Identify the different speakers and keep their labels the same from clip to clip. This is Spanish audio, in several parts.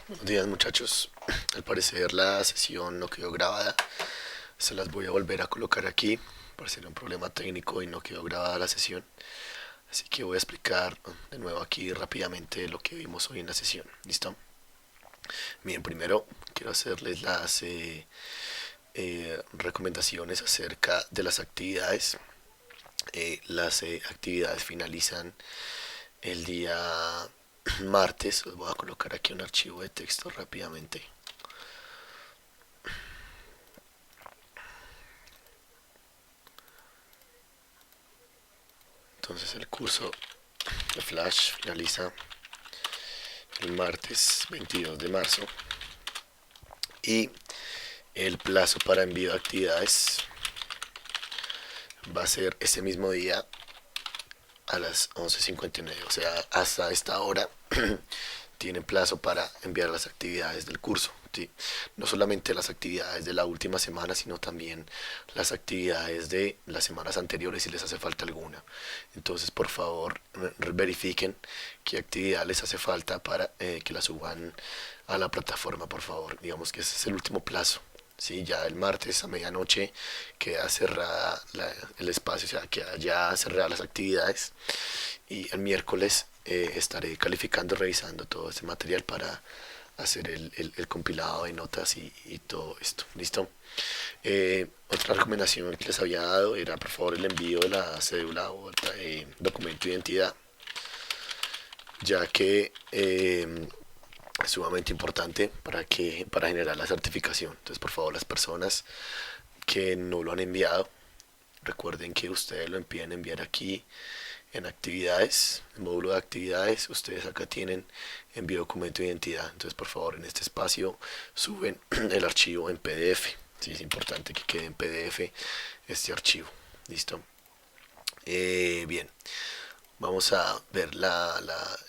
Speaker 1: Buenos días muchachos, al parecer la sesión no quedó grabada, se las voy a volver a colocar aquí, parece un problema técnico y no quedó grabada la sesión, así que voy a explicar de nuevo aquí rápidamente lo que vimos hoy en la sesión, ¿listo? Bien, primero quiero hacerles las recomendaciones acerca de las actividades. Las actividades finalizan el día martes, os voy a colocar aquí un archivo de texto rápidamente. Entonces el curso de Flash finaliza el martes 22 de marzo y el plazo para envío de actividades va a ser ese mismo día a las 11:59, o sea, hasta esta hora tienen plazo para enviar las actividades del curso. ¿Sí? No solamente las actividades de la última semana, sino también las actividades de las semanas anteriores si les hace falta alguna. Entonces, por favor, verifiquen qué actividad les hace falta para que la suban a la plataforma, por favor. Digamos que ese es el último plazo. Sí, ya el martes a medianoche queda cerrada el espacio, o sea, queda ya cerradas las actividades y el miércoles estaré calificando, revisando todo este material para hacer el compilado de notas y todo esto. ¿Listo? Otra recomendación que les había dado era por favor el envío de la cédula o documento de identidad, ya que es sumamente importante para generar la certificación. Entonces, por favor, las personas que no lo han enviado, recuerden que ustedes lo pueden enviar aquí en actividades, el módulo de actividades. Ustedes acá tienen envío documento de identidad. Entonces, por favor, en este espacio suben el archivo en PDF. Sí, es importante que quede en PDF este archivo. ¿Listo? Bien, vamos a ver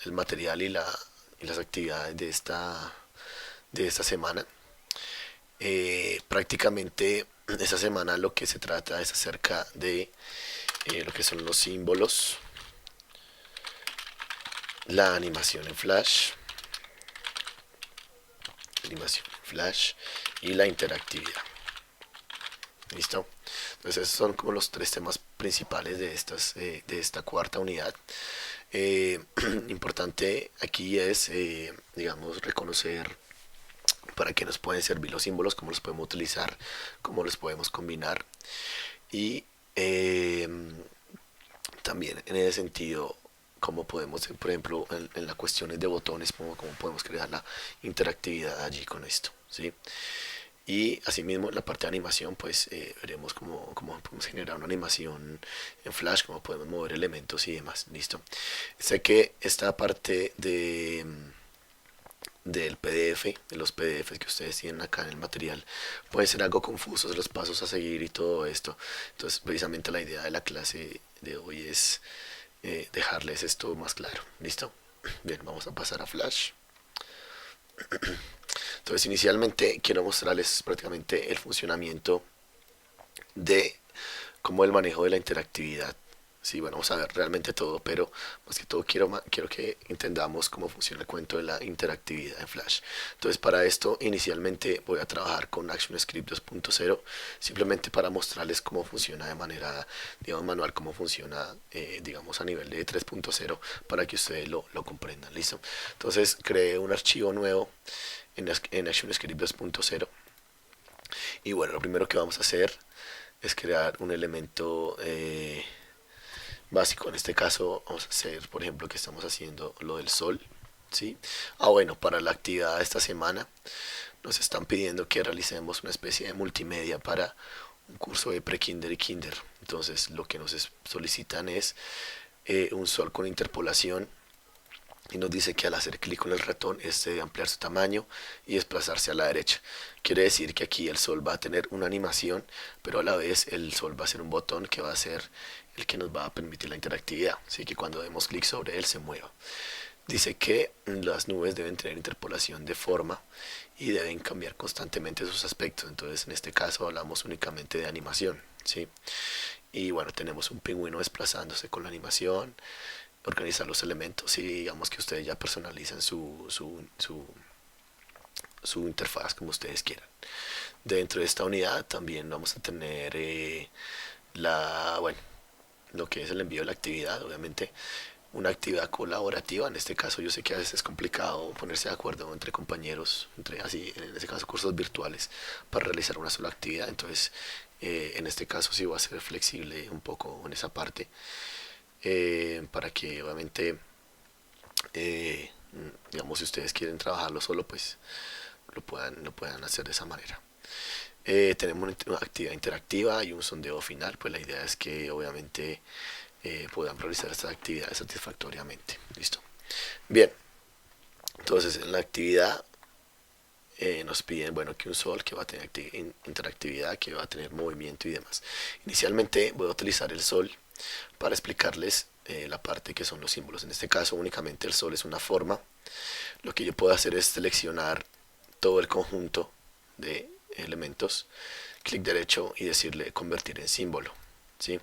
Speaker 1: el material y las actividades de esta semana. Prácticamente esta semana lo que se trata es acerca de lo que son los símbolos, la animación en Flash y la interactividad. ¿Listo? Entonces esos son como los tres temas principales de esta cuarta unidad. Eh, Importante aquí es, digamos, reconocer para qué nos pueden servir los símbolos, cómo los podemos utilizar, cómo los podemos combinar y también en ese sentido cómo podemos, por ejemplo, en las cuestiones de botones, cómo podemos crear la interactividad allí con esto, ¿sí? Y asimismo en la parte de animación, pues veremos cómo podemos generar una animación en Flash, cómo podemos mover elementos y demás, ¿listo? Sé que esta parte del PDF, de los PDFs que ustedes tienen acá en el material, puede ser algo confusos los pasos a seguir y todo esto. Entonces, precisamente la idea de la clase de hoy es dejarles esto más claro. ¿Listo? Bien, vamos a pasar a Flash. Entonces, inicialmente quiero mostrarles prácticamente el funcionamiento de cómo el manejo de la interactividad. Sí, bueno, vamos a ver realmente todo, pero más que todo quiero que entendamos cómo funciona el cuento de la interactividad en Flash. Entonces, para esto, inicialmente voy a trabajar con ActionScript 2.0, simplemente para mostrarles cómo funciona de manera, digamos, manual, cómo funciona, digamos, a nivel de 3.0, para que ustedes lo comprendan. ¿Listo? Entonces, creé un archivo nuevo en ActionScript 2.0. Y bueno, lo primero que vamos a hacer es crear un elemento básico. En este caso vamos a hacer, por ejemplo, que estamos haciendo lo del sol, ¿sí? Bueno, para la actividad de esta semana nos están pidiendo que realicemos una especie de multimedia para un curso de pre-kinder y kinder. Entonces lo que nos solicitan es un sol con interpolación y nos dice que al hacer clic con el ratón este debe ampliar su tamaño y desplazarse a la derecha. Quiere decir que aquí el sol va a tener una animación, pero a la vez el sol va a ser un botón que va a ser el que nos va a permitir la interactividad, así que cuando demos clic sobre él se mueva. Dice que las nubes deben tener interpolación de forma y deben cambiar constantemente sus aspectos. Entonces en este caso hablamos únicamente de animación, ¿sí? Y bueno, tenemos un pingüino desplazándose con la animación, organizar los elementos y digamos que ustedes ya personalizan su interfaz como ustedes quieran. Dentro de esta unidad también vamos a tener bueno, lo que es el envío de la actividad, obviamente una actividad colaborativa. En este caso yo sé que a veces es complicado ponerse de acuerdo entre compañeros, entre así, en este caso cursos virtuales, para realizar una sola actividad. Entonces en este caso sí voy a ser flexible un poco en esa parte, para que obviamente, digamos, si ustedes quieren trabajarlo solo, pues lo puedan hacer de esa manera. Tenemos una actividad interactiva y un sondeo final. Pues la idea es que obviamente puedan realizar estas actividades satisfactoriamente. Listo. Bien, entonces en la actividad nos piden, bueno, que un sol que va a tener interactividad, que va a tener movimiento y demás. Inicialmente voy a utilizar el sol para explicarles la parte que son los símbolos. En este caso únicamente el sol es una forma. Lo que yo puedo hacer es seleccionar todo el conjunto de elementos, clic derecho y decirle convertir en símbolo. ¿Sí?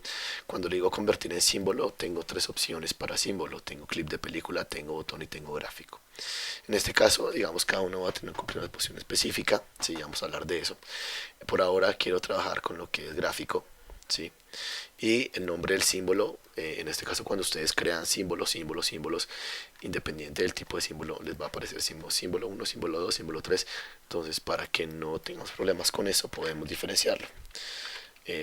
Speaker 1: Cuando le digo convertir en símbolo, tengo tres opciones para símbolo: tengo clip de película, tengo botón y tengo gráfico. En este caso, digamos, cada uno va a tener una posición específica, ¿sí? Vamos a hablar de eso. Por ahora quiero trabajar con lo que es gráfico, ¿sí? Y el nombre del símbolo, en este caso cuando ustedes crean símbolos, independiente del tipo de símbolo, les va a aparecer símbolo 1, símbolo 2, símbolo 3. Entonces, para que no tengamos problemas con eso, podemos diferenciarlo.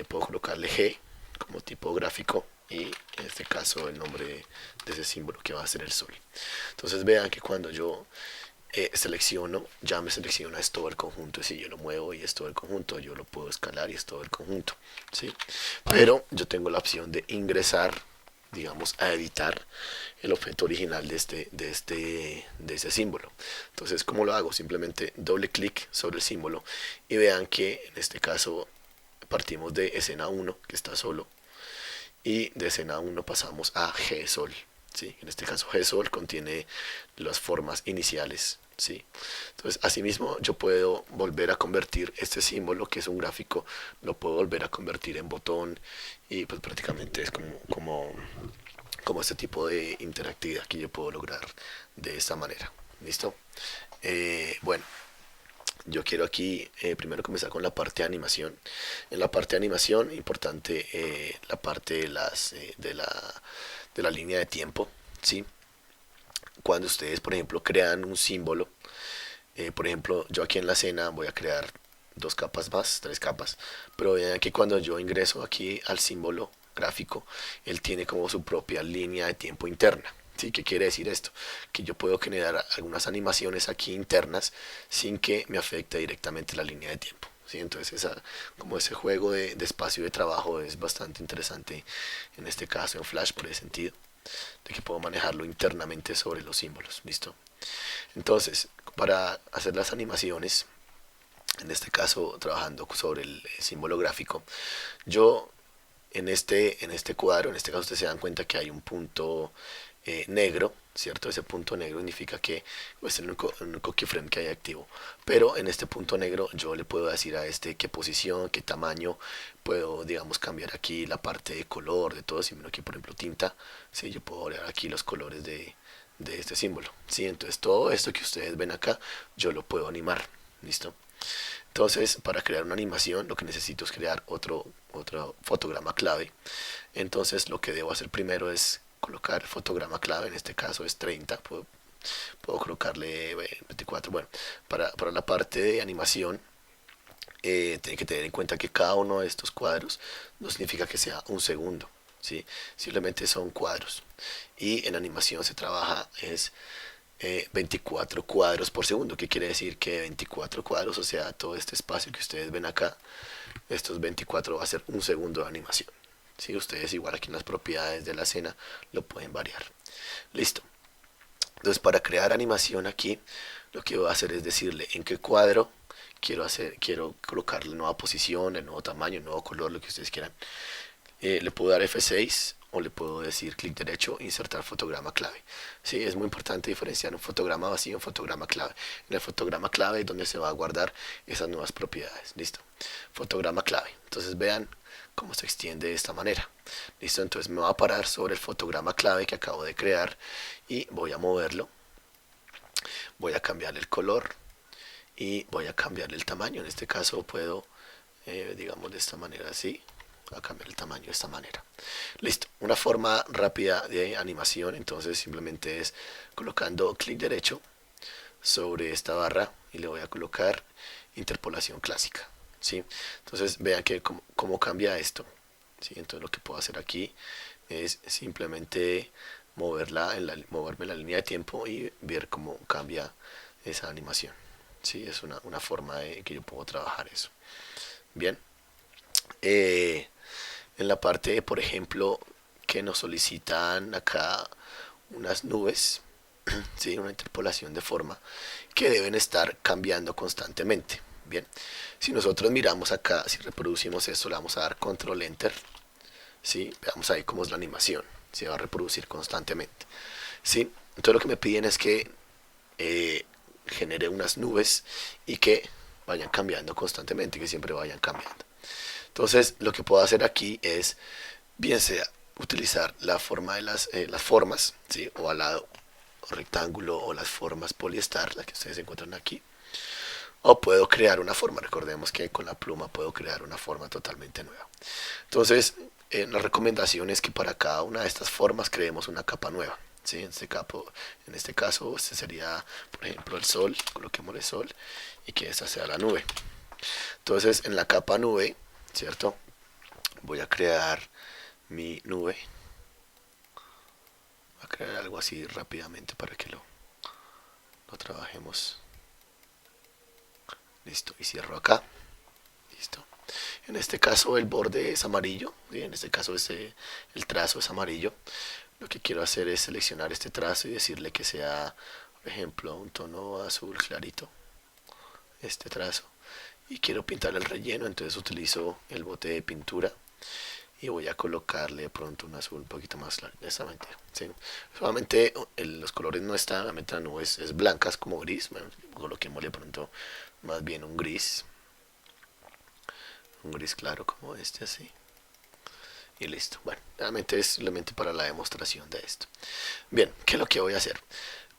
Speaker 1: Puedo colocarle G como tipo gráfico y en este caso el nombre de ese símbolo, que va a ser el sol. Entonces vean que cuando yo selecciono, ya me selecciona es todo el conjunto. Si yo lo muevo y es todo el conjunto, yo lo puedo escalar y es todo el conjunto, ¿sí? Pero yo tengo la opción de ingresar, digamos, a editar el objeto original de ese símbolo. Entonces, ¿cómo lo hago? Simplemente doble clic sobre el símbolo y vean que en este caso partimos de escena 1, que está solo, y de escena 1 pasamos a G-Sol. ¿Sí? En este caso G-Sol contiene las formas iniciales. ¿Sí? Entonces, asimismo, yo puedo volver a convertir este símbolo, que es un gráfico, lo puedo volver a convertir en botón, y pues prácticamente es como este tipo de interactividad que yo puedo lograr de esta manera. ¿Listo? Bueno, yo quiero aquí primero comenzar con la parte de animación. En la parte de animación, importante la parte de la línea de tiempo, ¿sí? Cuando ustedes, por ejemplo, crean un símbolo, por ejemplo, yo aquí en la escena voy a crear dos capas más, tres capas, pero vean que cuando yo ingreso aquí al símbolo gráfico, él tiene como su propia línea de tiempo interna. ¿Sí? ¿Qué quiere decir esto? Que yo puedo generar algunas animaciones aquí internas sin que me afecte directamente la línea de tiempo. ¿Sí? Entonces como ese juego de espacio de trabajo es bastante interesante en este caso en Flash, por ese sentido, de que puedo manejarlo internamente sobre los símbolos. ¿Listo? Entonces, para hacer las animaciones, en este caso trabajando sobre el símbolo gráfico, yo en este cuadro, en este caso ustedes se dan cuenta que hay un punto negro, ¿cierto? Ese punto negro significa que es el único keyframe que hay activo. Pero en este punto negro yo le puedo decir a este qué posición, qué tamaño, puedo, digamos, cambiar aquí la parte de color, de todo. Si miro aquí, por ejemplo, tinta, ¿sí? Yo puedo variar aquí los colores de este símbolo, ¿sí? Entonces todo esto que ustedes ven acá, yo lo puedo animar. ¿Listo? Entonces, para crear una animación, lo que necesito es crear otro fotograma clave. Entonces, lo que debo hacer primero es colocar el fotograma clave. En este caso es 30. Puedo colocarle 24. Bueno, para la parte de animación, tienen que tener en cuenta que cada uno de estos cuadros no significa que sea un segundo, ¿sí? Simplemente son cuadros. Y en animación se trabaja es 24 cuadros por segundo. ¿Qué quiere decir? Que 24 cuadros, o sea, todo este espacio que ustedes ven acá, estos 24 va a ser un segundo de animación. ¿Sí? Ustedes igual aquí en las propiedades de la escena lo pueden variar. Listo. Entonces, para crear animación aquí, lo que voy a hacer es decirle en qué cuadro quiero colocarle nueva posición, el nuevo tamaño, el nuevo color, lo que ustedes quieran. Le puedo dar F6 o le puedo decir clic derecho, insertar fotograma clave. Sí, es muy importante diferenciar un fotograma vacío y un fotograma clave. En el fotograma clave es donde se va a guardar esas nuevas propiedades. Listo. Fotograma clave. Entonces vean cómo se extiende de esta manera. Listo. Entonces me voy a parar sobre el fotograma clave que acabo de crear y voy a moverlo. Voy a cambiar el color y voy a cambiar el tamaño. En este caso puedo, digamos de esta manera así, a cambiar el tamaño de esta manera. Listo, una forma rápida de animación, entonces simplemente es colocando clic derecho sobre esta barra y le voy a colocar interpolación clásica, ¿sí? Entonces vean que cómo cambia esto, ¿sí? Entonces lo que puedo hacer aquí es simplemente moverme la línea de tiempo y ver cómo cambia esa animación, ¿sí? Es una forma de que yo puedo trabajar eso. Bien, en la parte, por ejemplo, que nos solicitan acá unas nubes, ¿sí? Una interpolación de forma que deben estar cambiando constantemente. Bien, si nosotros miramos acá, si reproducimos esto, le vamos a dar control enter, ¿sí? Veamos ahí cómo es la animación, se va a reproducir constantemente, ¿sí? Entonces lo que me piden es que genere unas nubes y que vayan cambiando constantemente, que siempre vayan cambiando. Entonces lo que puedo hacer aquí es, bien sea utilizar la forma de las formas, ¿sí? Ovalado, o rectángulo, o las formas poliestar, las que ustedes encuentran aquí, o puedo crear una forma. Recordemos que con la pluma puedo crear una forma totalmente nueva. Entonces la recomendación es que para cada una de estas formas creemos una capa nueva, ¿sí? En este caso este sería, por ejemplo, el sol. Coloquemos el sol y que esta sea la nube. Entonces en la capa nube, ¿cierto? Voy a crear mi nube. Voy a crear algo así rápidamente para que lo trabajemos. Listo, y cierro acá. Listo. En este caso el borde es amarillo, ¿sí? En este caso el trazo es amarillo. Lo que quiero hacer es seleccionar este trazo y decirle que sea, por ejemplo, un tono azul clarito, este trazo. Y quiero pintar el relleno, entonces utilizo el bote de pintura y voy a colocarle de pronto un azul un poquito más claro, ¿sí? Solamente los colores no están, la meta no es blanca, es como gris. Bueno, coloquémosle de pronto más bien un gris claro como este, así, y listo. Bueno, realmente es simplemente para la demostración de esto. Bien, ¿qué es lo que voy a hacer?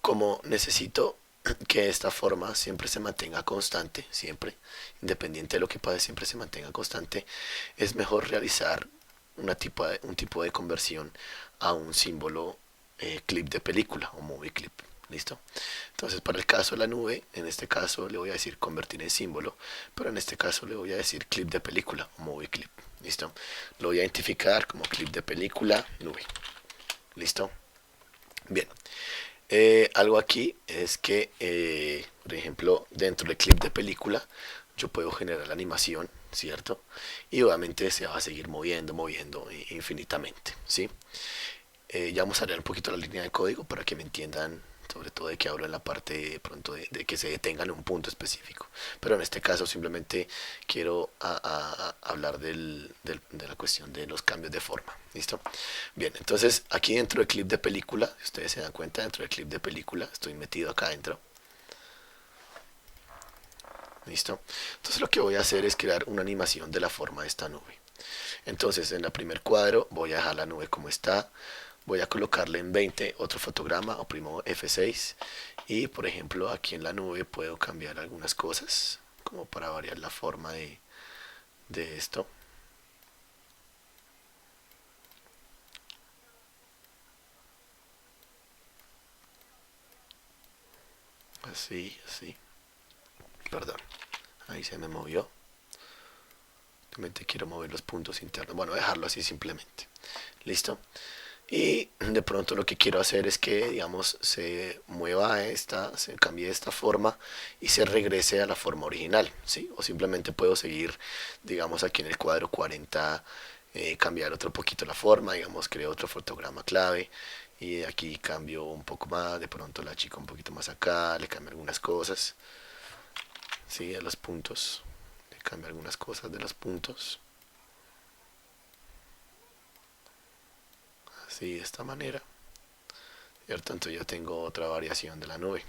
Speaker 1: Como necesito que esta forma siempre se mantenga constante, siempre, independiente de lo que pase, siempre se mantenga constante, es mejor realizar un tipo de conversión a un símbolo clip de película o movie clip. ¿Listo? Entonces para el caso de la nube, en este caso le voy a decir convertir en símbolo, pero en este caso le voy a decir clip de película o movie clip. ¿Listo? Lo voy a identificar como clip de película nube. ¿Listo? Bien. Algo aquí es que, por ejemplo, dentro del clip de película, yo puedo generar la animación, ¿cierto? Y obviamente se va a seguir moviendo infinitamente, ¿sí? Ya vamos a leer un poquito la línea de código para que me entiendan, sobre todo de que hablo en la parte de pronto de que se detengan en un punto específico. Pero en este caso simplemente quiero hablar de la cuestión de los cambios de forma. ¿Listo? Bien, entonces aquí dentro del clip de película, si ustedes se dan cuenta, dentro del clip de película, estoy metido acá adentro. ¿Listo? Entonces lo que voy a hacer es crear una animación de la forma de esta nube. Entonces en el primer cuadro voy a dejar la nube como está. Voy a colocarle en 20 otro fotograma, oprimo F6 y por ejemplo aquí en la nube puedo cambiar algunas cosas como para variar la forma de esto. Así, perdón, ahí se me movió. Simplemente quiero mover los puntos internos, bueno, dejarlo así simplemente. ¿Listo? Y de pronto lo que quiero hacer es que, digamos, se mueva se cambie de esta forma y se regrese a la forma original, ¿sí? O simplemente puedo seguir, digamos, aquí en el cuadro 40, cambiar otro poquito la forma, digamos, creo otro fotograma clave y aquí cambio un poco más, de pronto la chica un poquito más acá, le cambio algunas cosas, ¿sí? De los puntos, le cambio algunas cosas de los puntos. Así, de esta manera. ¿Cierto? Entonces ya tengo otra variación de la nube.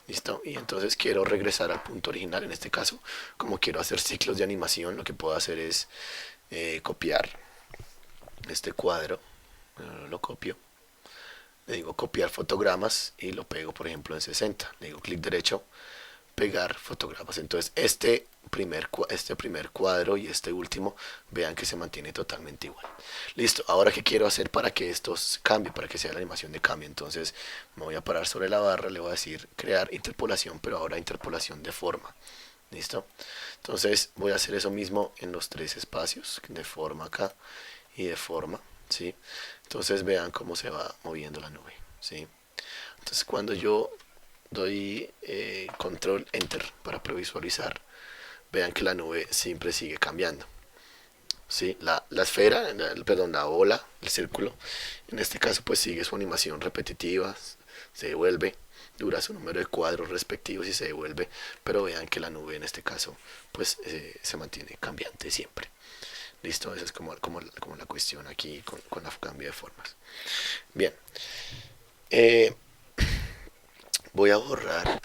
Speaker 1: ¿Listo? Y entonces quiero regresar al punto original. En este caso, como quiero hacer ciclos de animación, lo que puedo hacer es copiar este cuadro. Lo copio. le digo copiar fotogramas y lo pego por ejemplo en 60. Le digo clic derecho, pegar fotogramas. Entonces este primer cuadro y este último, vean que se mantiene totalmente igual. Listo, ahora qué quiero hacer para que esto cambie, para que sea la animación de cambio. Entonces me voy a parar sobre la barra, le voy a decir crear interpolación, pero ahora interpolación de forma. Listo, entonces voy a hacer eso mismo en los tres espacios, de forma acá y de forma, ¿sí? Entonces vean cómo se va moviendo la nube, ¿sí? Entonces cuando yo doy control enter para previsualizar, vean que la nube siempre sigue cambiando, ¿sí? La esfera, perdón, la bola, el círculo, en este caso pues sigue su animación repetitiva, se devuelve, dura su número de cuadros respectivos y se devuelve, pero vean que la nube en este caso pues se mantiene cambiante siempre. Listo, esa es como la cuestión aquí con la cambio de formas. Bien, voy a borrar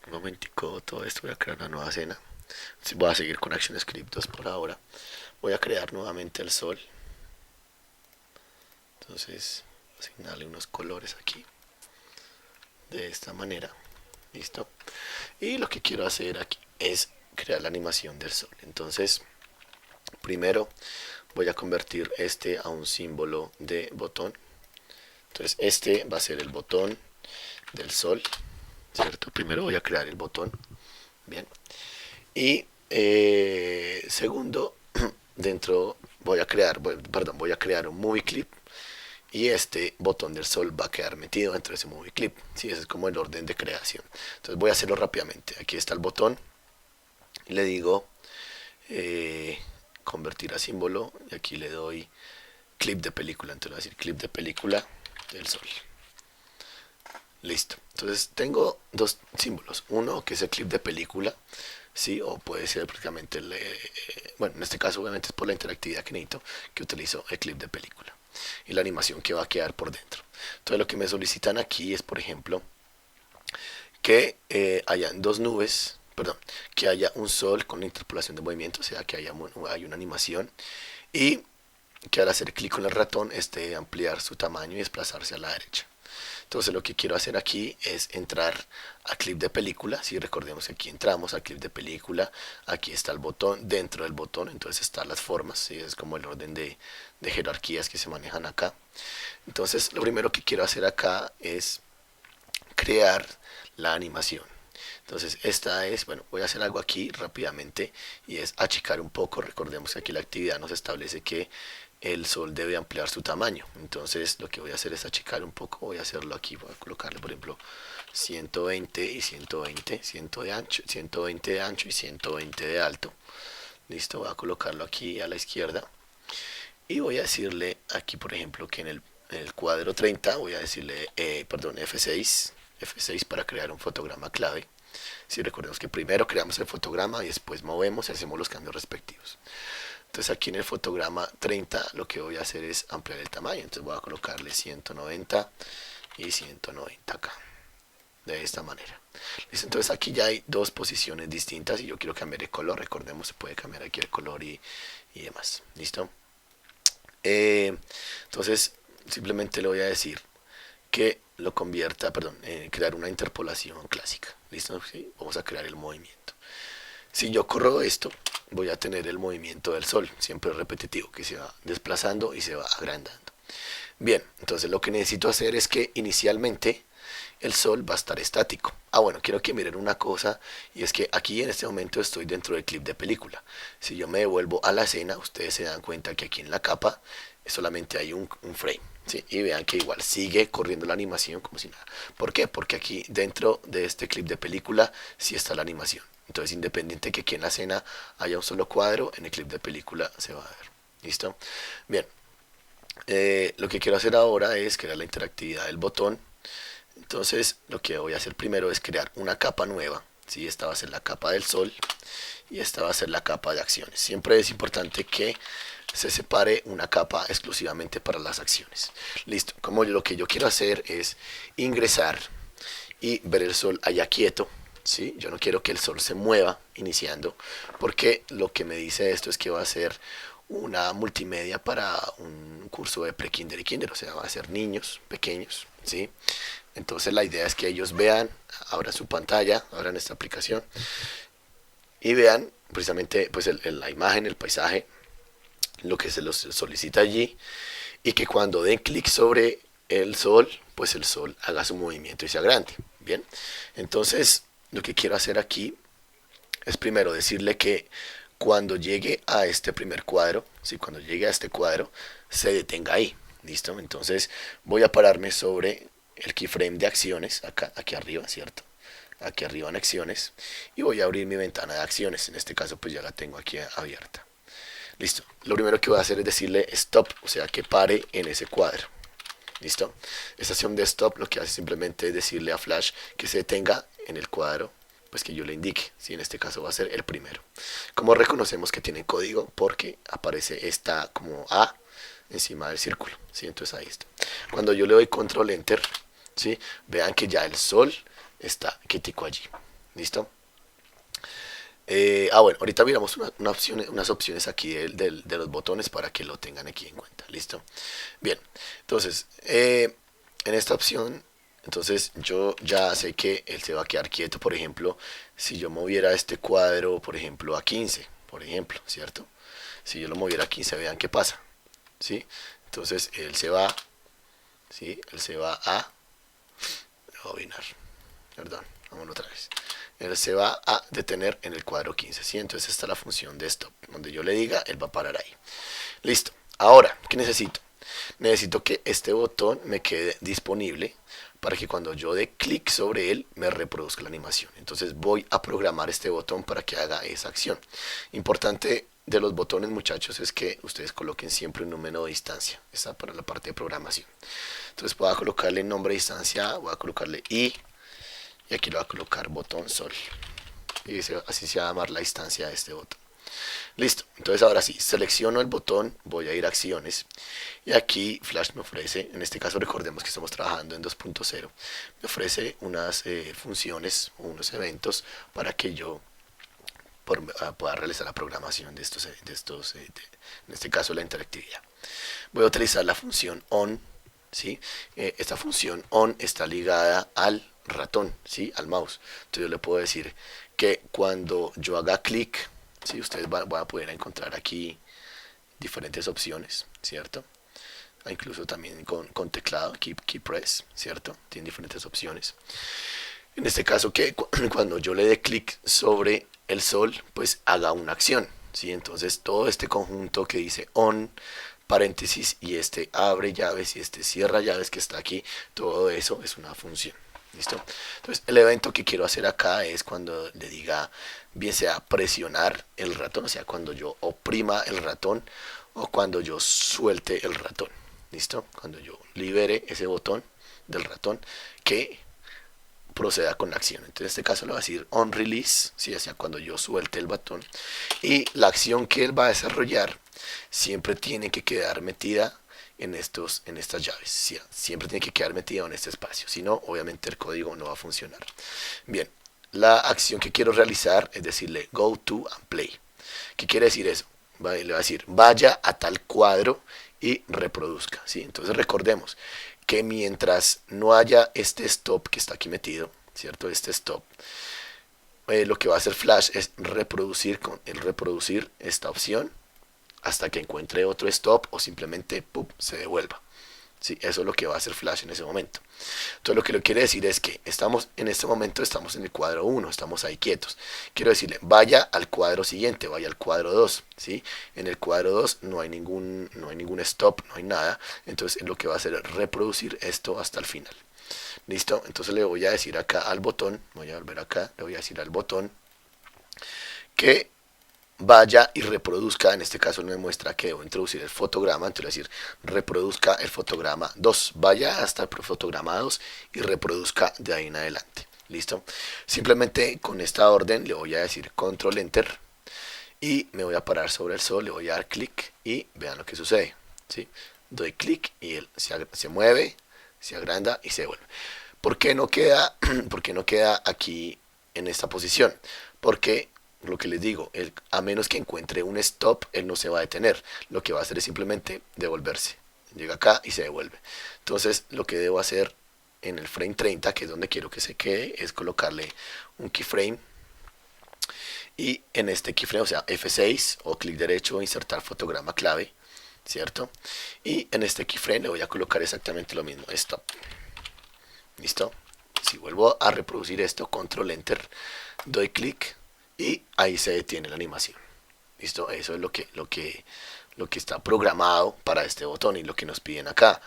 Speaker 1: un momentico todo esto, voy a crear una nueva escena. Voy a seguir con ActionScript 2 por ahora. Voy a crear nuevamente el sol. Entonces, asignarle unos colores aquí. De esta manera. Listo. Y lo que quiero hacer aquí es crear la animación del sol. Entonces, primero voy a convertir este a un símbolo de botón. Entonces, este va a ser el botón del sol, ¿cierto? Primero voy a crear el botón. Bien. Y segundo, dentro voy a crear un movie clip y este botón del sol va a quedar metido dentro de ese movie clip. Sí, ese es como el orden de creación. Entonces voy a hacerlo rápidamente. Aquí está el botón y le digo convertir a símbolo y aquí le doy clip de película. Entonces voy a decir clip de película del sol. Listo. Entonces tengo dos símbolos. Uno que es el clip de película, ¿sí? O puede ser prácticamente bueno, en este caso obviamente es por la interactividad que necesito, que utilizo el clip de película y la animación que va a quedar por dentro. Entonces lo que me solicitan aquí es, por ejemplo, que hayan dos nubes, perdón, que haya un sol con la interpolación de movimiento, o sea que haya una animación, y que al hacer clic con el ratón ampliar su tamaño y desplazarse a la derecha. Entonces lo que quiero hacer aquí es entrar a clip de película. Si recordemos que aquí entramos a clip de película, aquí está el botón, dentro del botón entonces están las formas, ¿sí? Es como el orden de jerarquías que se manejan acá. Entonces lo primero que quiero hacer acá es crear la animación. Entonces esta es, bueno, voy a hacer algo aquí rápidamente y es achicar un poco. Recordemos que aquí la actividad nos establece que el sol debe ampliar su tamaño. Entonces lo que voy a hacer es achicar un poco. Voy a hacerlo aquí, voy a colocarle por ejemplo 120 y 120, 120 de ancho y 120 de alto. Listo, voy a colocarlo aquí a la izquierda y voy a decirle aquí por ejemplo que en el cuadro 30 voy a decirle, perdón, F6 para crear un fotograma clave. Si recordemos que primero creamos el fotograma y después movemos y hacemos los cambios respectivos. Entonces aquí en el fotograma 30 lo que voy a hacer es ampliar el tamaño. Entonces voy a colocarle 190 y 190 acá. De esta manera. ¿Listo? Entonces aquí ya hay dos posiciones distintas y yo quiero cambiar el color. Recordemos, se puede cambiar aquí el color y demás. ¿Listo? Entonces simplemente le voy a decir que lo convierta, perdón, crear una interpolación clásica. ¿Listo? ¿Sí? Vamos a crear el movimiento. Si yo corro esto, voy a tener el movimiento del sol, siempre repetitivo, que se va desplazando y se va agrandando. Bien, entonces lo que necesito hacer es que inicialmente el sol va a estar estático. Bueno, quiero que miren una cosa, y es que aquí en este momento estoy dentro del clip de película. Si yo me devuelvo a la escena, ustedes se dan cuenta que aquí en la capa solamente hay un frame, ¿sí? Y vean que igual sigue corriendo la animación como si nada. ¿Por qué? Porque aquí dentro de este clip de película sí está la animación. Entonces, independiente que aquí en la escena haya un solo cuadro, en el clip de película se va a ver. ¿Listo? Bien. Lo que quiero hacer ahora es crear la interactividad del botón. Entonces lo que voy a hacer primero es crear una capa nueva, ¿sí? Esta va a ser la capa del sol y esta va a ser la capa de acciones. Siempre es importante que se separe una capa exclusivamente para las acciones. Listo, como lo que yo quiero hacer es ingresar y ver el sol allá quieto, ¿sí? Yo no quiero que el sol se mueva iniciando, porque lo que me dice esto es que va a ser una multimedia para un curso de pre-kinder y kinder, o sea, va a ser niños pequeños, ¿sí? Entonces la idea es que ellos vean, abran su pantalla, abran esta aplicación y vean precisamente pues la imagen, el paisaje, lo que se los solicita allí, y que cuando den clic sobre el sol, pues el sol haga su movimiento y sea grande. Bien, entonces lo que quiero hacer aquí es primero decirle que cuando llegue a este primer cuadro, ¿sí? Cuando llegue a este cuadro, se detenga ahí. ¿Listo? Entonces voy a pararme sobre el keyframe de acciones, acá, aquí arriba, ¿cierto? Aquí arriba en acciones, y voy a abrir mi ventana de acciones. En este caso pues ya la tengo aquí abierta. Listo. Lo primero que voy a hacer es decirle stop, o sea que pare en ese cuadro. ¿Listo? Esta acción de stop lo que hace simplemente es decirle a Flash que se detenga en el cuadro pues que yo le indique. Si en este caso va a ser el primero. Como reconocemos que tiene código porque aparece esta como A encima del círculo, ¿sí? Entonces ahí está. Cuando yo le doy control enter, ¿sí? Vean que ya el sol está quietico allí. ¿Listo? Bueno, ahorita miramos unas opciones aquí de los botones para que lo tengan aquí en cuenta. ¿Listo? Bien, entonces, en esta opción, entonces yo ya sé que él se va a quedar quieto. Por ejemplo, si yo moviera este cuadro, por ejemplo, a 15, por ejemplo, ¿cierto? Si yo lo moviera a 15, vean qué pasa, ¿sí? Entonces, él se va, ¿sí? Él se va a rebobinar, perdón, vamos otra vez. Él se va a detener en el cuadro 15, ¿sí? Entonces esta es la función de stop, donde yo le diga, él va a parar ahí. Listo. Ahora, ¿qué necesito? Necesito que este botón me quede disponible para que cuando yo dé clic sobre él me reproduzca la animación. Entonces voy a programar este botón para que haga esa acción. Importante de los botones, muchachos, es que ustedes coloquen siempre un número de instancia. Esta para la parte de programación. Entonces voy a colocarle nombre de instancia, voy a colocarle i, y aquí le voy a colocar botón sol. Y así se va a llamar la instancia de este botón. Listo, entonces ahora sí, selecciono el botón, voy a ir a acciones y aquí Flash me ofrece, en este caso recordemos que estamos trabajando en 2.0, me ofrece unas funciones, unos eventos para que yo pueda realizar la programación de estos, en este caso la interactividad. Voy a utilizar la función on, ¿sí? Esta función on está ligada al ratón, ¿sí? Al mouse. Entonces yo le puedo decir que cuando yo haga clic, ¿sí? Ustedes van a poder encontrar aquí diferentes opciones, ¿cierto? Incluso también con teclado, key press, ¿cierto? Tiene diferentes opciones. En este caso que cuando yo le dé clic sobre el sol, pues haga una acción, ¿sí? Entonces todo este conjunto que dice on, paréntesis, y este abre llaves y este cierra llaves que está aquí, todo eso es una función. ¿Listo? Entonces el evento que quiero hacer acá es cuando le diga, bien sea presionar el ratón, o sea, cuando yo oprima el ratón o cuando yo suelte el ratón. ¿Listo? Cuando yo libere ese botón del ratón que proceda con la acción. Entonces en este caso le va a decir on release, ¿sí? O sea, cuando yo suelte el botón. Y la acción que él va a desarrollar siempre tiene que quedar metida en estas llaves, ¿sí? Siempre tiene que quedar metida en este espacio, si no obviamente el código no va a funcionar. Bien, la acción que quiero realizar es decirle go to and play. ¿Qué quiere decir eso? Le va a decir vaya a tal cuadro y reproduzca, ¿sí? Entonces recordemos que mientras no haya este stop que está aquí metido, ¿cierto? Este stop, lo que va a hacer Flash es reproducir esta opción hasta que encuentre otro stop o simplemente ¡pum!, se devuelva. ¿Sí? Eso es lo que va a hacer Flash en ese momento. Entonces lo que le quiere decir es que en este momento estamos en el cuadro 1, estamos ahí quietos. Quiero decirle, vaya al cuadro siguiente, vaya al cuadro 2. ¿Sí? En el cuadro 2 no hay ningún stop, no hay nada. Entonces lo que va a hacer es reproducir esto hasta el final. ¿Listo? Entonces le voy a decir acá al botón, voy a volver acá, le voy a decir al botón que vaya y reproduzca, en este caso me muestra que debo introducir el fotograma, entonces decir reproduzca el fotograma 2, vaya hasta el fotograma 2 y reproduzca de ahí en adelante. ¿Listo? Simplemente con esta orden le voy a decir control enter y me voy a parar sobre el sol, le voy a dar clic y vean lo que sucede, ¿sí? Doy clic y él se mueve, se agranda y se vuelve. ¿Por qué no queda aquí en esta posición? Porque lo que les digo, a menos que encuentre un stop, él no se va a detener. Lo que va a hacer es simplemente devolverse. Llega acá y se devuelve. Entonces, lo que debo hacer en el frame 30, que es donde quiero que se quede, es colocarle un keyframe. Y en este keyframe, o sea, F6 o clic derecho, insertar fotograma clave, ¿cierto? Y en este keyframe le voy a colocar exactamente lo mismo, stop. ¿Listo? Si vuelvo a reproducir esto, control enter, doy clic y ahí se detiene la animación. ¿Listo? Eso es lo que está programado para este botón y lo que nos piden acá,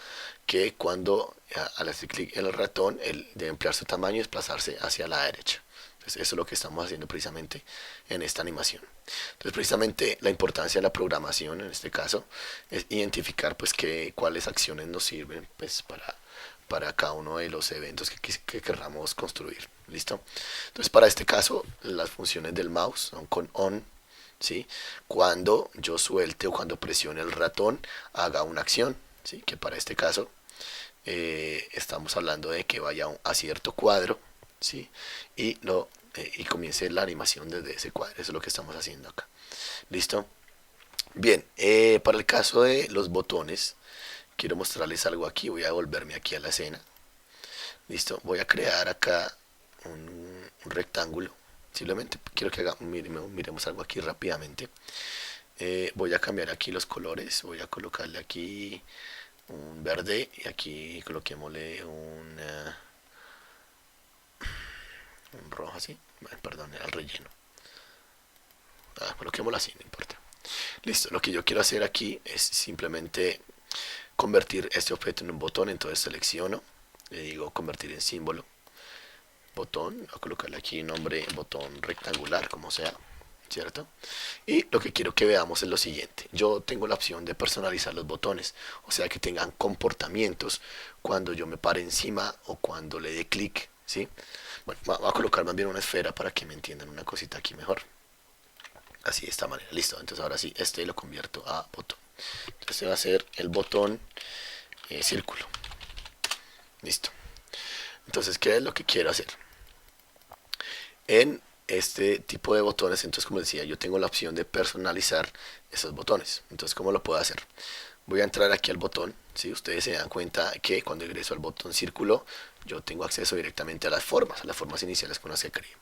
Speaker 1: que cuando al hacer clic en el ratón, él debe emplear su tamaño y desplazarse hacia la derecha. Entonces eso es lo que estamos haciendo precisamente en esta animación. Entonces precisamente la importancia de la programación en este caso es identificar pues cuáles acciones nos sirven pues para cada uno de los eventos que queramos construir. ¿Listo? Entonces para este caso las funciones del mouse son con on, ¿sí? Cuando yo suelte o cuando presione el ratón haga una acción, ¿sí? Que para este caso estamos hablando de que vaya a cierto cuadro, ¿sí? Y comience la animación desde ese cuadro. Eso es lo que estamos haciendo acá. ¿Listo? Bien, para el caso de los botones, quiero mostrarles algo aquí. Voy a volverme aquí a la escena. ¿Listo? Voy a crear acá un rectángulo. Simplemente quiero que miremos algo aquí rápidamente. Voy a cambiar aquí los colores. Voy a colocarle aquí un verde y aquí coloquémosle un rojo así. Bueno, perdón, era el relleno. Coloquémoslo así, no importa. Listo, lo que yo quiero hacer aquí es simplemente convertir este objeto en un botón. Entonces selecciono, le digo convertir en símbolo, botón, voy a colocarle aquí nombre botón rectangular, como sea, ¿cierto? Y lo que quiero que veamos es lo siguiente. Yo tengo la opción de personalizar los botones, o sea que tengan comportamientos cuando yo me pare encima o cuando le dé clic, ¿sí? Bueno, voy a colocar más bien una esfera para que me entiendan una cosita aquí mejor. Así de esta manera, listo. Entonces ahora sí, este lo convierto a botón. Entonces este va a ser el botón círculo. Listo. Entonces, ¿qué es lo que quiero hacer? En este tipo de botones, entonces como decía, yo tengo la opción de personalizar esos botones. Entonces, ¿cómo lo puedo hacer? Voy a entrar aquí al botón. Si ustedes se dan cuenta que cuando ingreso al botón círculo, yo tengo acceso directamente a las formas iniciales con las que creé.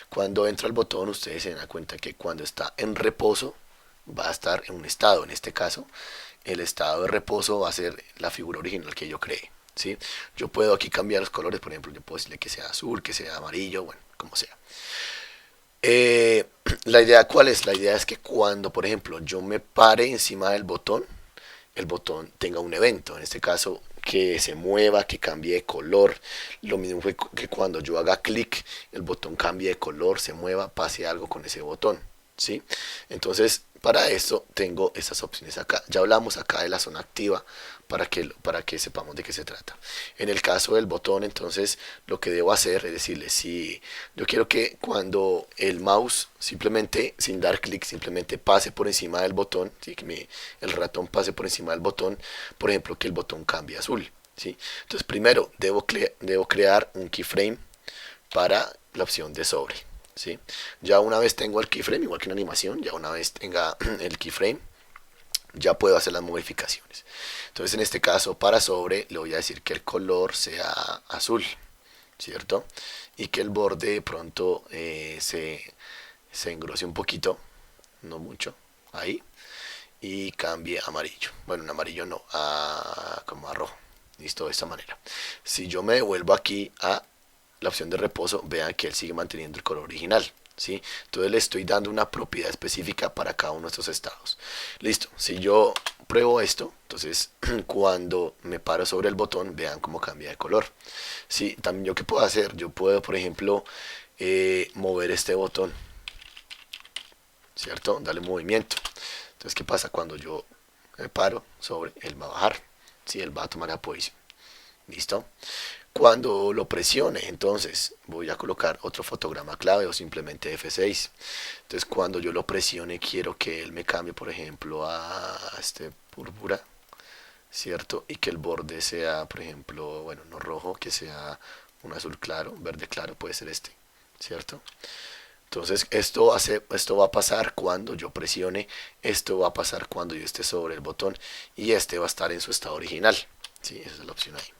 Speaker 1: Cuando entro al botón, ustedes se dan cuenta que cuando está en reposo, va a estar en un estado. En este caso, el estado de reposo va a ser la figura original que yo creé, ¿sí? Yo puedo aquí cambiar los colores, por ejemplo, yo puedo decirle que sea azul, que sea amarillo, bueno, como sea. La idea, ¿cuál es? La idea es que cuando, por ejemplo, yo me pare encima del botón, el botón tenga un evento, en este caso que se mueva, que cambie de color. Lo mismo que cuando yo haga clic, el botón cambie de color, se mueva, pase algo con ese botón, ¿sí? Entonces, para esto tengo estas opciones acá. Ya hablamos acá de la zona activa para que sepamos de qué se trata. En el caso del botón, entonces, lo que debo hacer es decirle, si yo quiero que cuando el mouse simplemente, sin dar clic, simplemente pase por encima del botón, ¿sí? Que el ratón pase por encima del botón, por ejemplo, que el botón cambie a azul, ¿sí? Entonces, primero debo crear un keyframe para la opción de sobre, ¿sí? Ya una vez tengo el keyframe, igual que una animación, ya una vez tenga el keyframe, ya puedo hacer las modificaciones. Entonces en este caso para sobre le voy a decir que el color sea azul, ¿cierto? Y que el borde de pronto se engrose un poquito, no mucho, ahí, y cambie a amarillo. Bueno, un amarillo no, como a rojo. Listo, de esta manera. Si yo me devuelvo aquí a la opción de reposo, vean que él sigue manteniendo el color original, ¿sí? Entonces le estoy dando una propiedad específica para cada uno de estos estados. Listo, si yo pruebo esto, entonces cuando me paro sobre el botón, vean cómo cambia de color. Sí, también yo qué puedo hacer, yo puedo por ejemplo mover este botón, ¿cierto? Darle movimiento. Entonces, ¿qué pasa? Cuando yo me paro sobre, él va a bajar, ¿sí? Él va a tomar la posición. ¿Listo? Cuando lo presione, entonces voy a colocar otro fotograma clave o simplemente F6. Entonces, cuando yo lo presione, quiero que él me cambie, por ejemplo, a este púrpura, ¿cierto? Y que el borde sea, por ejemplo, bueno, no rojo, que sea un azul claro, verde claro, puede ser este, ¿cierto? Entonces esto va a pasar cuando yo presione, esto va a pasar cuando yo esté sobre el botón y este va a estar en su estado original. ¿Sí? Esa es la opción ahí.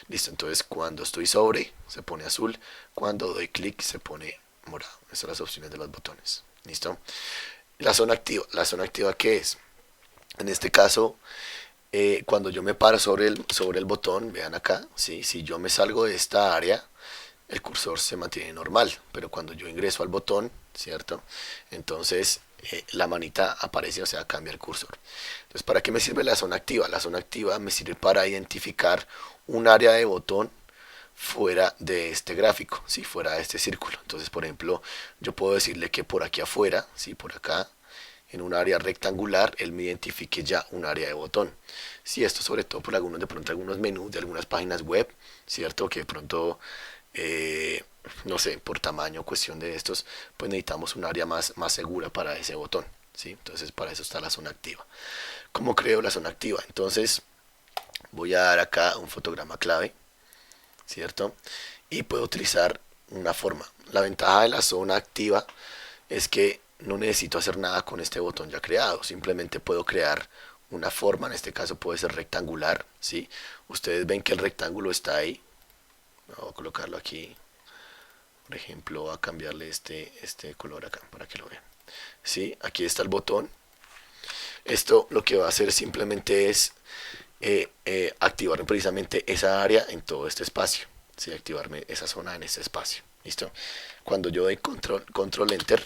Speaker 1: Listo, entonces cuando estoy sobre se pone azul, cuando doy clic se pone morado. Esas son las opciones de los botones. Listo. La zona activa ¿qué es? En este caso, cuando yo me paro sobre el botón, vean acá, ¿sí? Si yo me salgo de esta área, el cursor se mantiene normal, pero cuando yo ingreso al botón, ¿cierto? Entonces la manita aparece, o sea, cambia el cursor. Entonces, ¿para qué me sirve la zona activa? La zona activa me sirve para identificar un área de botón fuera de este gráfico, ¿sí? Fuera de este círculo. Entonces, por ejemplo, yo puedo decirle que por aquí afuera, ¿sí? Por acá, en un área rectangular, él me identifique ya un área de botón. Sí, esto sobre todo por algunos, de pronto algunos menús de algunas páginas web, ¿cierto? Que de pronto eh, no sé, por tamaño, cuestión de estos, pues necesitamos un área más segura para ese botón, ¿sí? Entonces para eso está la zona activa. ¿Cómo creo la zona activa? Entonces voy a dar acá un fotograma clave, ¿cierto? Y puedo utilizar una forma. La ventaja de la zona activa es que no necesito hacer nada con este botón ya creado, simplemente puedo crear una forma, en este caso puede ser rectangular, ¿sí? Ustedes ven que el rectángulo está ahí, voy a colocarlo aquí, por ejemplo, a cambiarle este color acá para que lo vean. ¿Sí? Aquí está el botón. Esto lo que va a hacer simplemente es activar precisamente esa área en todo este espacio. ¿Sí? Activarme esa zona en este espacio. ¿Listo? Cuando yo doy control enter,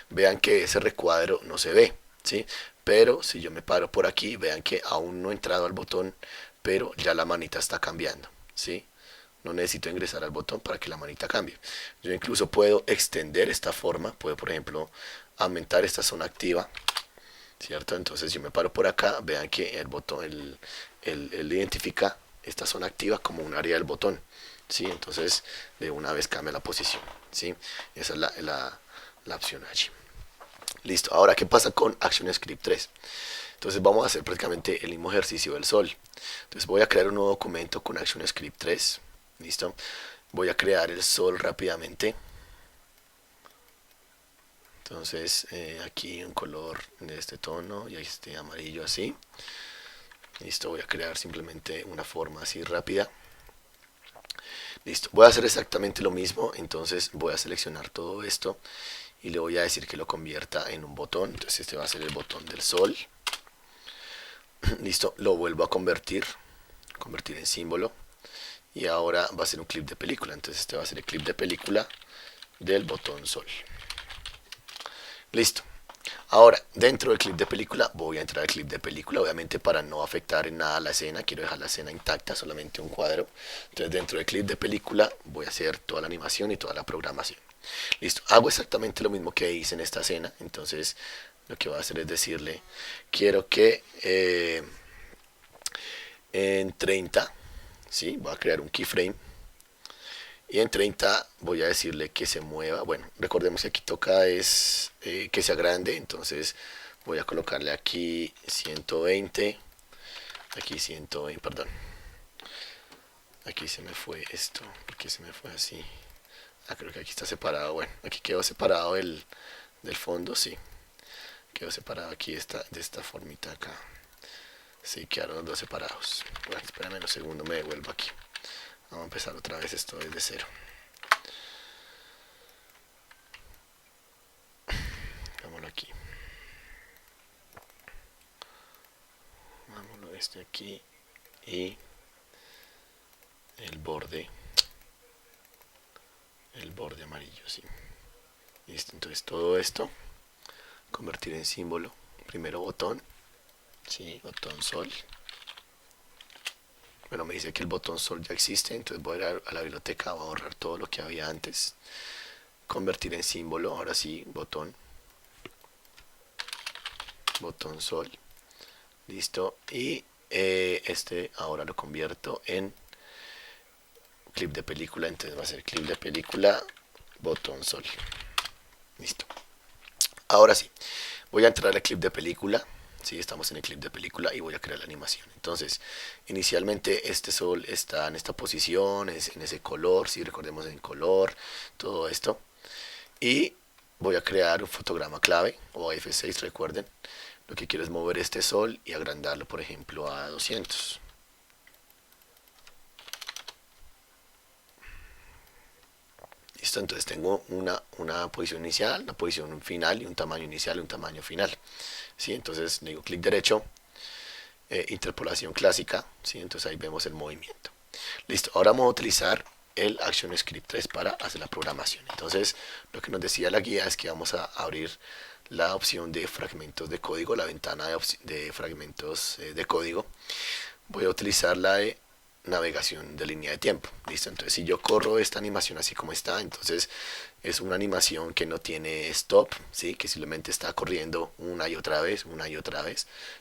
Speaker 1: vean que ese recuadro no se ve. ¿Sí? Pero si yo me paro por aquí, vean que aún no he entrado al botón, pero ya la manita está cambiando. ¿Sí? No necesito ingresar al botón para que la manita cambie. Yo incluso puedo extender esta forma, puedo por ejemplo aumentar esta zona activa, ¿cierto? Entonces yo me paro por acá, vean que el botón, él identifica esta zona activa como un área del botón, ¿sí? Entonces de una vez cambia la posición, ¿sí? Esa es la opción allí. Listo, ahora ¿qué pasa con ActionScript 3? Entonces vamos a hacer prácticamente el mismo ejercicio del sol. Entonces voy a crear un nuevo documento con ActionScript 3. Listo. Voy a crear el sol rápidamente. Entonces aquí un color de este tono y este amarillo así. Listo, voy a crear simplemente una forma así rápida. Listo, voy a hacer exactamente lo mismo. Entonces voy a seleccionar todo esto y le voy a decir que lo convierta en un botón. Entonces este va a ser el botón del sol. Listo, lo vuelvo a convertir en símbolo y ahora va a ser un clip de película. Entonces este va a ser el clip de película del botón sol. Listo. Ahora, dentro del clip de película, voy a entrar al clip de película, obviamente para no afectar en nada la escena, quiero dejar la escena intacta, solamente un cuadro. Entonces dentro del clip de película voy a hacer toda la animación y toda la programación. Listo, hago exactamente lo mismo que hice en esta escena, entonces lo que voy a hacer es decirle, quiero que en 30, ¿sí? Voy a crear un keyframe y en 30 voy a decirle que se mueva. Bueno, recordemos que aquí toca es que sea grande, entonces voy a colocarle aquí 120, aquí 120, perdón, aquí se me fue esto, porque se me fue así. Creo que aquí está separado. Bueno, aquí quedó separado del fondo, sí, quedó separado aquí de esta formita acá. Sí, quedaron los dos separados. Bueno, espérame un segundo, me devuelvo aquí. Vamos a empezar otra vez esto desde cero. Vámonos aquí. Vámonos este aquí y el borde amarillo, sí. Listo, entonces todo esto convertir en símbolo. Primero botón, sí, botón sol. Bueno, me dice que el botón sol ya existe, entonces voy a ir a la biblioteca, voy a borrar todo lo que había antes. Convertir en símbolo, ahora sí, botón sol. Listo, y este ahora lo convierto en clip de película, entonces va a ser clip de película, botón sol. Listo. Ahora sí, voy a entrar al clip de película. Sí, estamos en el clip de película y voy a crear la animación. Entonces, inicialmente este sol está en esta posición, es en ese color, si recordemos en color, todo esto. Y voy a crear un fotograma clave o F6, recuerden. Lo que quiero es mover este sol y agrandarlo, por ejemplo, a 200. Listo, entonces tengo una posición inicial, una posición final y un tamaño inicial y un tamaño final. ¿Sí? Entonces digo clic derecho, interpolación clásica, ¿sí? Entonces ahí vemos el movimiento. Listo, ahora vamos a utilizar el ActionScript 3 para hacer la programación. Entonces lo que nos decía la guía es que vamos a abrir la opción de fragmentos de código, la ventana de fragmentos de código. Voy a utilizar la de navegación de línea de tiempo. Listo, entonces si yo corro esta animación así como está, entonces es una animación que no tiene stop, ¿sí? Que simplemente está corriendo una y otra vez,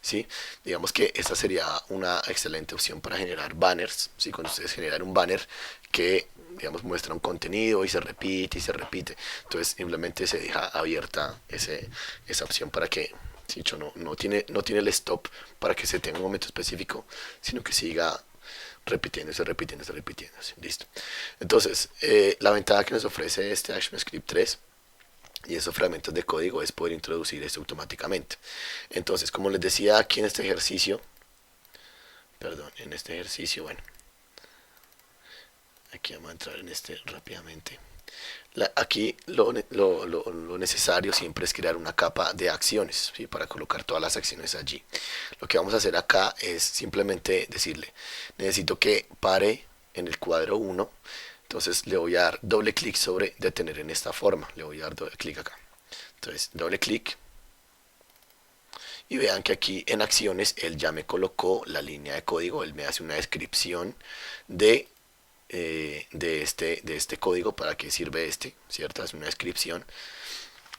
Speaker 1: ¿sí? Digamos que esta sería una excelente opción para generar banners, ¿sí? Cuando ustedes generan un banner que, digamos, muestra un contenido y se repite, entonces simplemente se deja abierta esa opción para que, si hecho, no tiene el stop para que se tenga un momento específico, sino que siga repitiéndose. Listo. Entonces, la ventaja que nos ofrece este ActionScript 3 y esos fragmentos de código es poder introducir esto automáticamente. Entonces, como les decía aquí en este ejercicio, bueno, aquí vamos a entrar en este rápidamente. Aquí lo necesario siempre es crear una capa de acciones, ¿sí? Para colocar todas las acciones allí. Lo que vamos a hacer acá es simplemente decirle, necesito que pare en el cuadro 1, entonces le voy a dar doble clic sobre detener en esta forma, le voy a dar doble clic acá, entonces doble clic y vean que aquí en acciones él ya me colocó la línea de código, él me hace una descripción de este código, para qué sirve ¿cierto? Es una descripción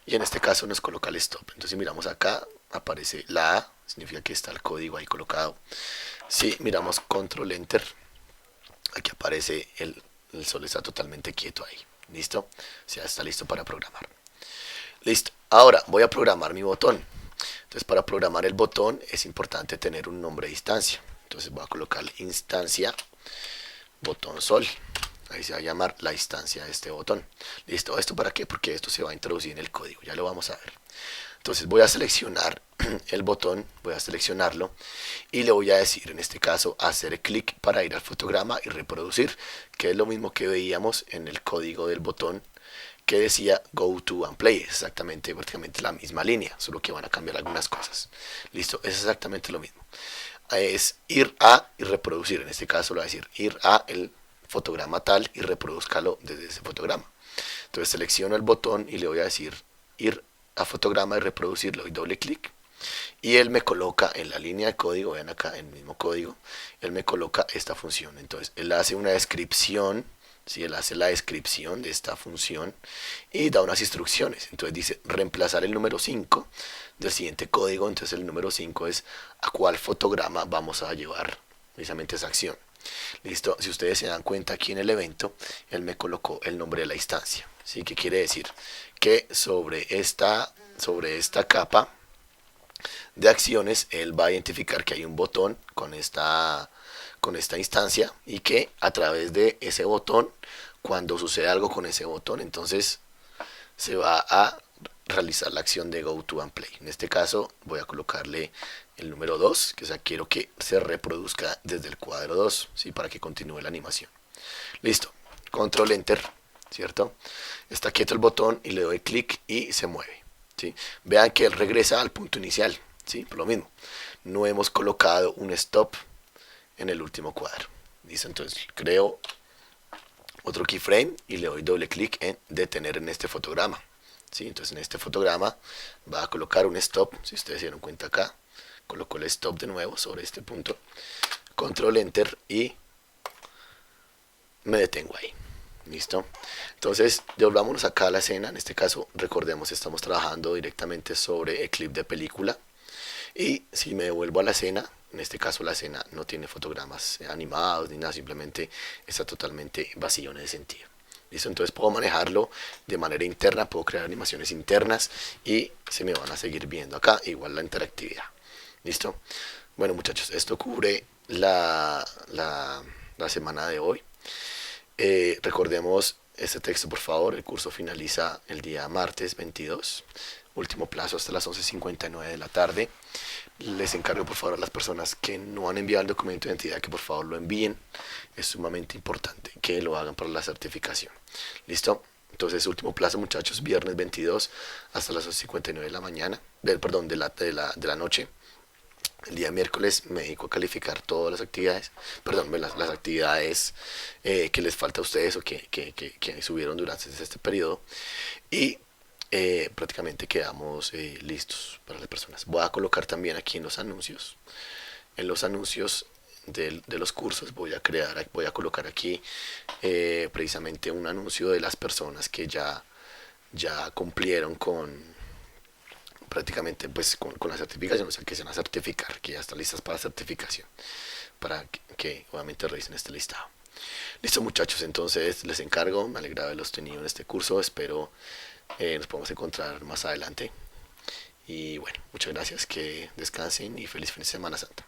Speaker 1: y en este caso nos coloca el stop. Entonces si miramos acá, aparece la A, significa que está el código ahí colocado. Si miramos control enter, aquí aparece el sol está totalmente quieto ahí. ¿Listo? O sea, está listo para programar. Listo. Ahora voy a programar mi botón. Entonces para programar el botón es importante tener un nombre de instancia. Entonces voy a colocar instancia botón sol. Ahí se va a llamar la instancia de este botón. ¿Listo? ¿Esto para qué? Porque esto se va a introducir en el código. Ya lo vamos a ver. Entonces voy a seleccionar el botón, voy a seleccionarlo y le voy a decir, en este caso, hacer clic para ir al fotograma y reproducir, que es lo mismo que veíamos en el código del botón que decía go to and play. Es exactamente, prácticamente la misma línea, solo que van a cambiar algunas cosas. Listo, es exactamente lo mismo. Es ir a y reproducir. En este caso lo voy a decir ir a el fotograma tal y reproduzcalo desde ese fotograma. Entonces selecciono el botón y le voy a decir ir a fotograma y reproducir, le doy doble clic y él me coloca en la línea de código, vean acá en el mismo código, él me coloca esta función. Entonces él hace una descripción, ¿sí? Él hace la descripción de esta función y da unas instrucciones. Entonces dice reemplazar el número 5 del siguiente código. Entonces el número 5 es a cuál fotograma vamos a llevar precisamente esa acción. Listo, si ustedes se dan cuenta aquí en el evento, él me colocó el nombre de la instancia. ¿Sí? ¿Qué quiere decir? Que sobre esta capa de acciones, él va a identificar que hay un botón con esta instancia y que a través de ese botón, cuando sucede algo con ese botón, entonces se va a realizar la acción de go to and play. En este caso voy a colocarle el número 2, que quiero que se reproduzca desde el cuadro 2, ¿sí? Para que continúe la animación. Listo, control enter, ¿cierto? Está quieto el botón y le doy clic y se mueve, ¿sí? Vean que él regresa al punto inicial, ¿sí? Por lo mismo, no hemos colocado un stop en el último cuadro. ¿Listo? Entonces creo otro keyframe y le doy doble clic en detener en este fotograma, ¿sí? Entonces en este fotograma va a colocar un stop. Si ustedes se dieron cuenta acá, coloco el stop de nuevo sobre este punto, control enter y me detengo ahí. Listo. Entonces devolvámonos acá a la escena. En este caso, recordemos, estamos trabajando directamente sobre el clip de película. Y si me devuelvo a la escena, en este caso la escena no tiene fotogramas animados ni nada, simplemente está totalmente vacío en ese sentido. ¿Listo? Entonces puedo manejarlo de manera interna, puedo crear animaciones internas y se me van a seguir viendo acá, igual la interactividad. ¿Listo? Bueno, muchachos, esto cubre la semana de hoy. Recordemos este texto, por favor. El curso finaliza el día martes 22. Último plazo hasta las 11:59 de la tarde. Les encargo, por favor, a las personas que no han enviado el documento de identidad que por favor lo envíen. Es sumamente importante que lo hagan para la certificación. ¿Listo? Entonces, último plazo, muchachos, viernes 22 hasta las 11:59 de la mañana, de la noche. El día miércoles me dedico a calificar todas las actividades, perdón, las actividades que les falta a ustedes o que subieron durante este periodo. Y prácticamente quedamos listos para las personas. Voy a colocar también aquí en los anuncios de los cursos, voy a colocar aquí precisamente un anuncio de las personas que ya cumplieron con prácticamente pues con la certificación, o sea que se van a certificar, que ya están listas para certificación, para que obviamente revisen este listado. Listo, muchachos, entonces les encargo, me alegra haberlos tenido en este curso, espero nos podamos encontrar más adelante y bueno, muchas gracias, que descansen y feliz fin de Semana Santa.